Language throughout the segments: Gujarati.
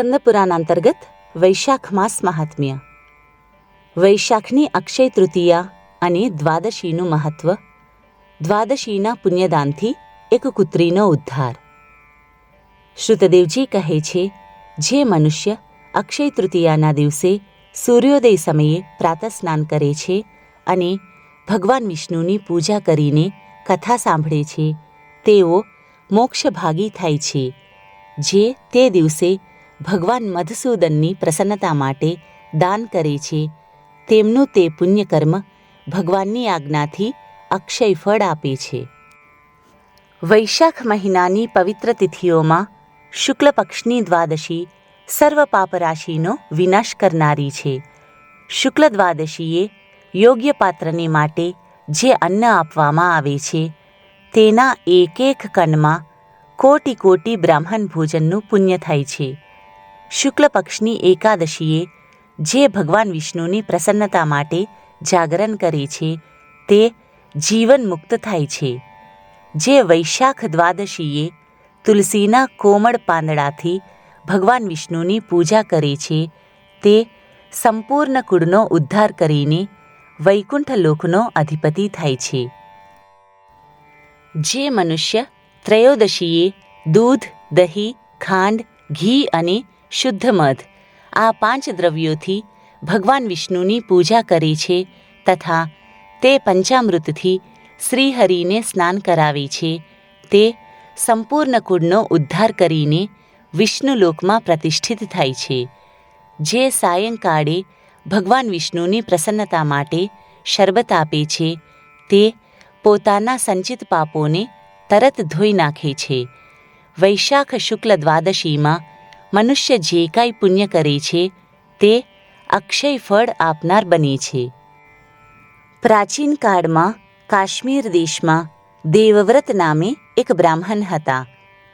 સ્કંદ પુરાણ અંતર્ગત વૈશાખ માસ મહાત્મ્ય. વૈશાખની અક્ષય તૃતીયા અને દ્વાદશીનું મહત્વ. દ્વાદશીના પુણ્યદાનથી એક કુતરીનો ઉદ્ધાર. શ્રુતદેવજી કહે છે, જે મનુષ્ય અક્ષય તૃતીયાના દિવસે સૂર્યોદય સમયે પ્રાતઃ સ્નાન કરે છે અને ભગવાન વિષ્ણુની પૂજા કરીને કથા સાંભળે છે, તેઓ મોક્ષભાગી થાય છે. જે તે દિવસે ભગવાન મધુસૂદનની પ્રસન્નતા માટે દાન કરે છે, તેમનું તે પુણ્યકર્મ ભગવાનની આજ્ઞાથી અક્ષય ફળ આપે છે. વૈશાખ મહિનાની પવિત્ર તિથિઓમાં શુક્લ પક્ષની દ્વાદશી સર્વ પાપરાશિનો વિનાશ કરનારી છે. શુક્લ દ્વાદશીએ યોગ્ય પાત્રને માટે જે અન્ન આપવામાં આવે છે, તેના એક એક કણમાં કોટી કોટી બ્રાહ્મણ ભોજનનું પુણ્ય થાય છે. શુક્લ પક્ષની એકાદશીએ જે ભગવાન વિષ્ણુની પ્રસન્નતા માટે જાગરણ કરે છે, તે જીવન મુક્ત થાય છે. જે વૈશાખ દ્વાદશીએ તુલસીના કોમળ પાંદડાથી ભગવાન વિષ્ણુની પૂજા કરે છે, તે સંપૂર્ણ કુળનો ઉદ્ધાર કરીને વૈકુંઠ લોકનો અધિપતિ થાય છે. જે મનુષ્ય ત્રયોદશીએ દૂધ, દહીં, ખાંડ, ઘી અને શુદ્ધ મધ આ 5 દ્રવ્યોથી ભગવાન વિષ્ણુની પૂજા કરે છે તથા તે પંચામૃતથી શ્રીહરિને સ્નાન કરાવે છે, તે સંપૂર્ણ કુળનો ઉદ્ધાર કરીને વિષ્ણુલોકમાં પ્રતિષ્ઠિત થાય છે. જે સાયંકાળે ભગવાન વિષ્ણુની પ્રસન્નતા માટે શરબત આપે છે, તે પોતાના સંચિત પાપોને તરત ધોઈ નાખે છે. વૈશાખ શુક્લ દ્વાદશીમાં મનુષ્ય જે કાંઈ પુણ્ય કરે છે, તે અક્ષય ફળ આપનાર બને છે. પ્રાચીન કાળમાં કાશ્મીર દેશમાં દેવવ્રત નામે એક બ્રાહ્મણ હતા.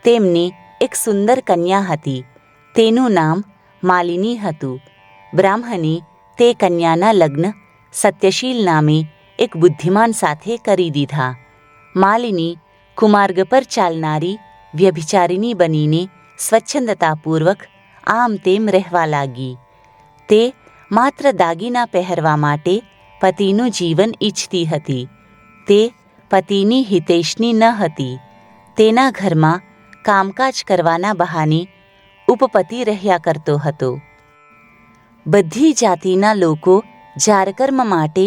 તેમને એક સુંદર કન્યા હતી. તેનું નામ માલિની હતું. બ્રાહ્મણે તે કન્યાના લગ્ન સત્યશીલ નામે એક બુદ્ધિમાન સાથે કરી દીધા. માલિની કુમાર્ગ પર ચાલનારી વ્યભિચારિણી બનીને સ્વચ્છંદતાપૂર્વક આમ તેમ રહેવા લાગી. તે માત્ર દાગીના પહેરવા માટે પતિનું જીવન ઈચ્છતી હતી. તે પતિની હિતૈષણી ન હતી. તેના ઘરમાં કામકાજ કરવાના બહાને ઉપપતિ રહ્યા કરતો હતો. બધી જાતિના લોકો જારકર્મ માટે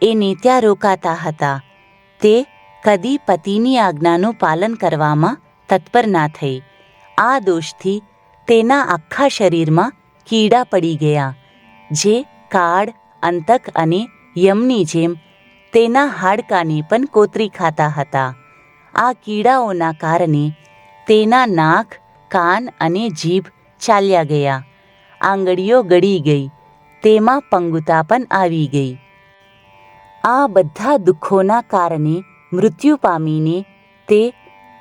એને ત્યાં રોકાતા હતા. તે કદી પતિની આજ્ઞાનું પાલન કરવામાં તત્પર ના થઈ. આ દોષથી તેના આખા શરીરમાં કીડા પડી ગયા, જે કાળ, અંતક અને યમની જેમ તેના હાડકાને પણ કોતરી ખાતા હતા. આ કીડાઓના કારણે તેના નાક, કાન અને જીભ ચાલ્યા ગયા. આંગળીઓ ગળી ગઈ. તેમાં પંગુતા પણ આવી ગઈ. આ બધા દુઃખોના કારણે મૃત્યુ પામીને તે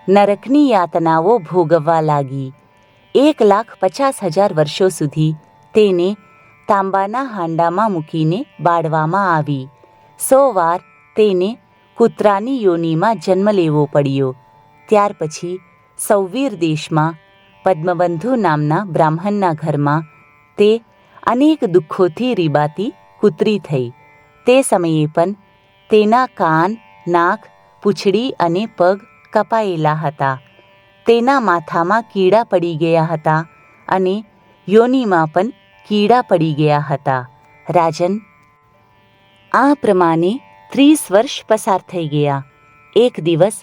નરકની યાતનાઓ ભોગવવા લાગી. 1,50,000 વર્ષો સુધી તેને તાંબાના હાંડામાં મૂકીને બાળવામાં આવી. 100 વાર તેને કૂતરાની યોનિમાં જન્મ લેવો પડ્યો. ત્યાર પછી સૌવીર દેશમાં પદ્મબંધુ નામના બ્રાહ્મણના ઘરમાં તે અનેક દુઃખોથી રીબાતી કૂતરી થઈ. તે સમયે પણ તેના કાન, નાક, પૂંછડી અને પગ કપાયેલા હતા. તેના માથામાં કીડા પડી ગયા હતા અને યોનિમાં પણ કીડા પડી ગયા હતા. રાજન, આ પ્રમાણે 30 વર્ષ પસાર થઈ ગયા. એક દિવસ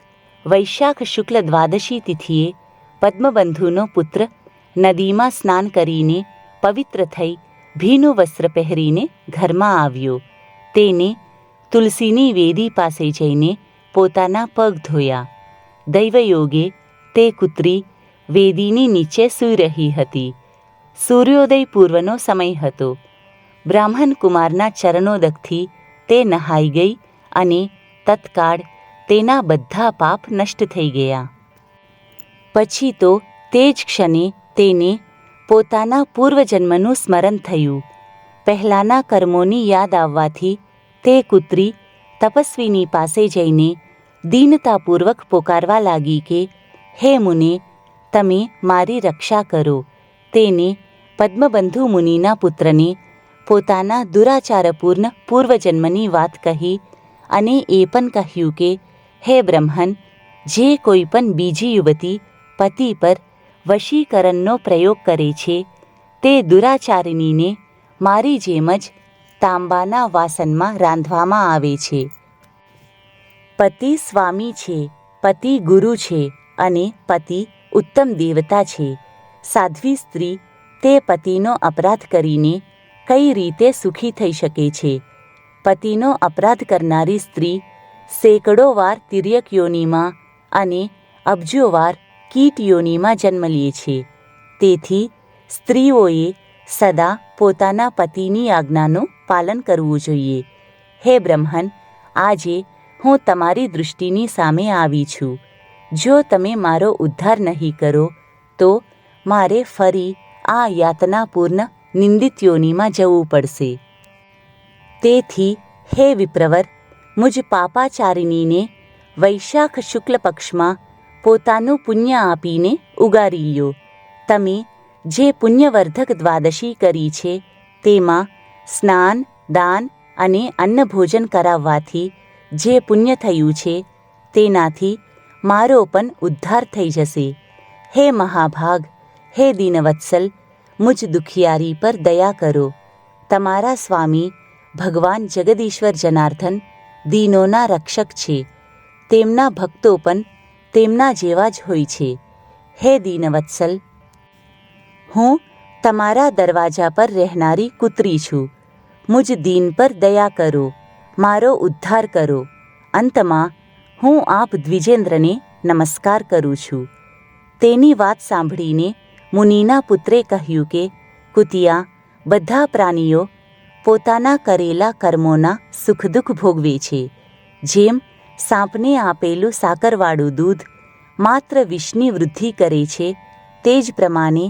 વૈશાખ શુક્લ દ્વાદશી તિથિએ પદ્મબંધુનો પુત્ર નદીમાં સ્નાન કરીને પવિત્ર થઈ ભીનું વસ્ત્ર પહેરીને ઘરમાં આવ્યો. તેને તુલસીની વેદી પાસે જઈને પોતાના પગ ધોયા. દૈવયોગે તે કુતરી વેદીની નીચે સૂઈ રહી હતી. સૂર્યોદય પૂર્વનો સમય હતો. બ્રાહ્મણ કુમારના ચરણોદકથી તે નહાઈ ગઈ અને તત્કાળ તેના બધા પાપ નષ્ટ થઈ ગયા. પછી તો તે જ ક્ષણે તેને પોતાના પૂર્વજન્મનું સ્મરણ થયું. પહેલાંના કર્મોની યાદ આવવાથી તે કુતરી તપસ્વીની પાસે જઈને દીનતાપૂર્વક પોકારવા લાગી કે, હે મુને, તમે મારી રક્ષા કરો. તેને પદ્મબંધુ મુનિના પુત્રને પોતાના દુરાચારપૂર્ણ પૂર્વજન્મની વાત કહી અને એ પણ કહ્યું કે હે બ્રહ્મન, જે કોઈ પણ બીજી યુવતી પતિ પર વશીકરણનો પ્રયોગ કરે છે તે દુરાચારિણીને મારી જેમ જ તાંબાના વાસણમાં રાંધવામાં આવે છે. પતિ સ્વામી છે, પતિ ગુરુ છે અને પતિ ઉત્તમ દેવતા છે. સાધ્વી સ્ત્રી તે પતિનો અપરાધ કરીને કઈ રીતે સુખી થઈ શકે છે? પતિનો અપરાધ કરનારી સ્ત્રી સેંકડો વાર તિર્યક યોનિમાં અને અબજો વાર કીટ યોનિમાં જન્મ લે છે. તેથી સ્ત્રીઓએ સદા પોતાના પતિની આજ્ઞાનું પાલન કરવું જોઈએ. હે બ્રહ્મન, આજે હું તમારી દૃષ્ટિની સામે આવી છું. જો તમે મારો ઉદ્ધાર નહીં કરો તો મારે ફરી આ યાતનાપૂર્ણ નિંદિત યોનિમાં જવું પડશે. તેથી હે વિપ્રવર, મુજ પાપાચારિણીને વૈશાખ શુક્લ પક્ષમાં પોતાનું પુણ્ય આપીને ઉગારી લ્યો. તમે જે પુણ્યવર્ધક દ્વાદશી કરી છે તેમાં સ્નાન, દાન અને અન્નભોજન કરાવવાથી જે પુણ્ય થયું છે તેનાથી મારો પણ ઉદ્ધાર થઈ જશે. હે મહાભાગ, હે દીનવત્સલ, મુજ દુખિયારી પર દયા કરો. તમારા સ્વામી ભગવાન જગદીશ્વર જનાર્દન દીનોના રક્ષક છે. તેમના ભક્તો પણ તેમના જેવા જ હોય છે. હે દીનવત્સલ, હું તમારા દરવાજા પર રહેનારી કૂતરી છું. મુજ દીન પર દયા કરો, મારો ઉદ્ધાર કરો. અંતમાં હું આપ દ્વિજેન્દ્રને નમસ્કાર કરું છું. તેની વાત સાંભળીને મુનિના પુત્રે કહ્યું કે કુતિયા, બધા પ્રાણીઓ પોતાના કરેલા કર્મોના સુખ દુઃખ ભોગવે છે. જેમ સાપને આપેલું સાકરવાળું દૂધ માત્ર વિષની વૃદ્ધિ કરે છે, તે જ પ્રમાણે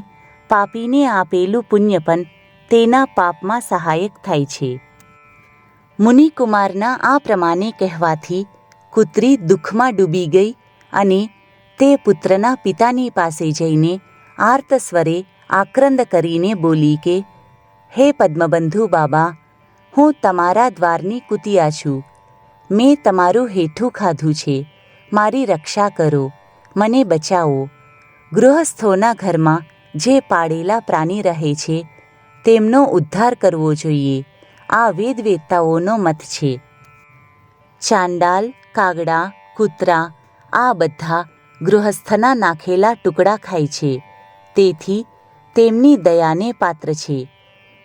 પાપીને આપેલું પુણ્ય પણ તેના પાપમાં સહાયક થાય છે. મુનિકુમારના આ પ્રમાણે કહેવાથી કૂતરી દુઃખમાં ડૂબી ગઈ અને તે પુત્રના પિતાની પાસે જઈને આર્ત સ્વરે આક્રંદ કરીને બોલી કે હે પદ્મબંધુ બાબા, હું તમારા દ્વારની કુતિયા છું. મેં તમારું હેઠું ખાધું છે. મારી રક્ષા કરો, મને બચાવો. ગૃહસ્થોના ઘરમાં જે પાળેલા પ્રાણી રહે છે તેમનો ઉદ્ધાર કરવો જોઈએ. આ વેદવેત્તાઓનો મત છે. ચાંડાલ, કાગડા, કૂતરા આ બધા ગૃહસ્થના નાખેલા ટુકડા ખાય છે. તેથી તેમની દયાને પાત્ર છે.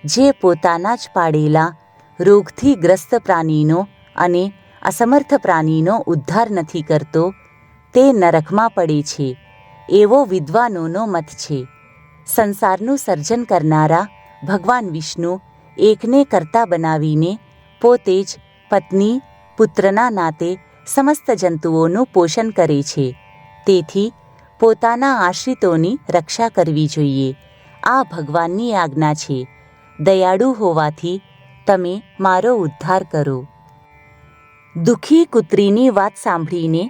જે પોતાના જ પાળેલા રોગથી ગ્રસ્ત પ્રાણીનો અને અસમર્થ પ્રાણીનો ઉદ્ધાર નથી કરતો તે નરકમાં પડે છે, એવો વિદ્વાનોનો મત છે. સંસારનું સર્જન કરનારા ભગવાન વિષ્ણુ એકને કર્તા બનાવીને પોતે જ પત્ની, પુત્રના નાતે સમસ્ત જંતુઓનું પોષણ કરે છે. તેથી પોતાના આશ્રિતોની રક્ષા કરવી જોઈએ. આ ભગવાનની આજ્ઞા છે. દયાળુ હોવાથી તમે મારો ઉદ્ધાર કરો. દુઃખી કૂતરીની વાત સાંભળીને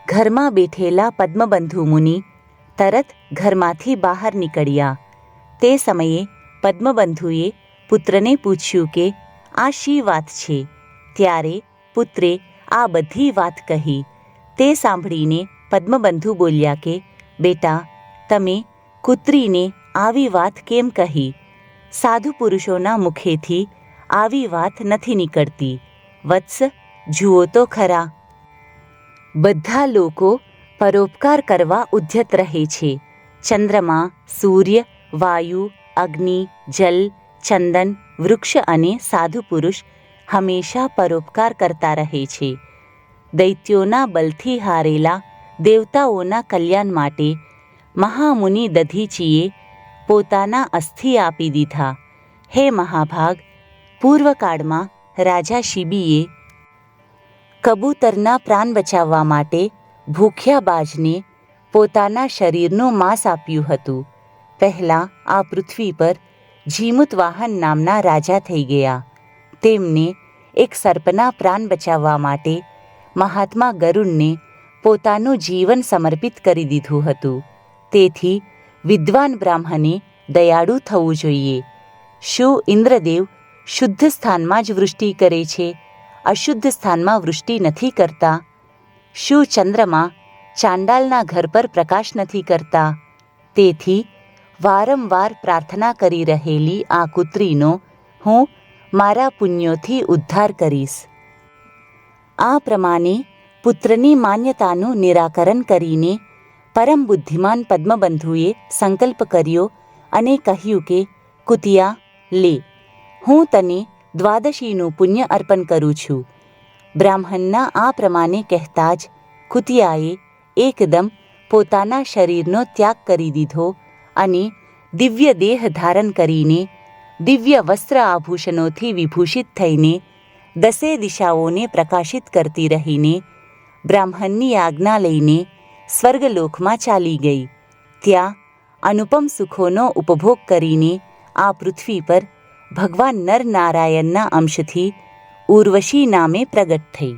ઘરમાં બેઠેલા પદ્મબંધુ મુનિ તરત ઘરમાંથી બહાર નીકળ્યા. તે સમયે પદ્મબંધુએ પુત્રને પૂછ્યું કે આ શી વાત છે? ત્યારે પુત્રે આ બધી વાત કહી. તે સાંભળીને પદ્મબંધુ બોલ્યા કે બેટા, તમે કૂતરીને આવી વાત કેમ કહી? સાધુ પુરુષોના મુખેથી આવી વાત નથી નીકળતી. વત્સ, જુઓ તો ખરા. બધા લોકો પરોપકાર કરવા ઉદ્યત રહે છે. ચંદ્રમા, સૂર્ય, વાયુ, અગ્નિ, જલ, ચંદન, વૃક્ષ અને સાધુ પુરુષ હંમેશા પરોપકાર કરતા રહે છે. દૈત્યોના બલથી હારેલા દેવતાઓના કલ્યાણ માટે મહામુનિ દધીચીએ પોતાના અસ્થિ આપી દીધા. હે મહાભાગ, પૂર્વકાળમાં રાજા શિબીએ કબૂતરના પ્રાણ બચાવવા માટે ભૂખ્યા બાજને પોતાના શરીરનું માંસ આપ્યું હતું. પહેલાં આ પૃથ્વી પર જીમુતવાહન નામના રાજા થઈ ગયા. તેમને એક સર્પના પ્રાણ બચાવવા માટે મહાત્મા ગરુડને પોતાનું જીવન સમર્પિત કરી દીધું હતું. તેથી વિદ્વાન બ્રાહ્મણે દયાળુ થવું જોઈએ. શું ઇન્દ્રદેવ શુદ્ધ સ્થાનમાં જ વૃષ્ટિ કરે છે, અશુદ્ધ સ્થાનમાં વૃષ્ટિ નથી કરતા? શું ચંદ્રમા ચાંડાલના ઘર પર પ્રકાશ નથી કરતા? તેથી વારંવાર પ્રાર્થના કરી રહેલી આ કુતરીનો હું મારા પુણ્યોથી ઉદ્ધાર કરીશ. આ પ્રમાણે પુત્રની માન્યતાનું નિરાકરણ કરીને પરમ બુદ્ધિમાન પદ્મબંધુએ સંકલ્પ કર્યો અને કહ્યું કે, કુતિયા, લે, હું તને દ્વાદશીનું પુણ્ય અર્પણ કરું છું. બ્રાહ્મણના આ પ્રમાણે કહેતા જ કુતિયાએ એકદમ પોતાના શરીરનો ત્યાગ કરી દીધો અને દિવ્ય દેહ ધારણ કરીને દિવ્ય વસ્ત્ર આભૂષણોથી વિભૂષિત થઈને 10 દિશાઓને પ્રકાશિત કરતી રહીને બ્રાહ્મણની આજ્ઞા લઈને સ્વર્ગલોકમાં ચાલી ગઈ. ત્યાં અનુપમ સુખોનો ઉપભોગ કરીને આ પૃથ્વી પર ભગવાન નરનારાયણના અંશથી ઉર્વશી નામે પ્રગટ થઈ.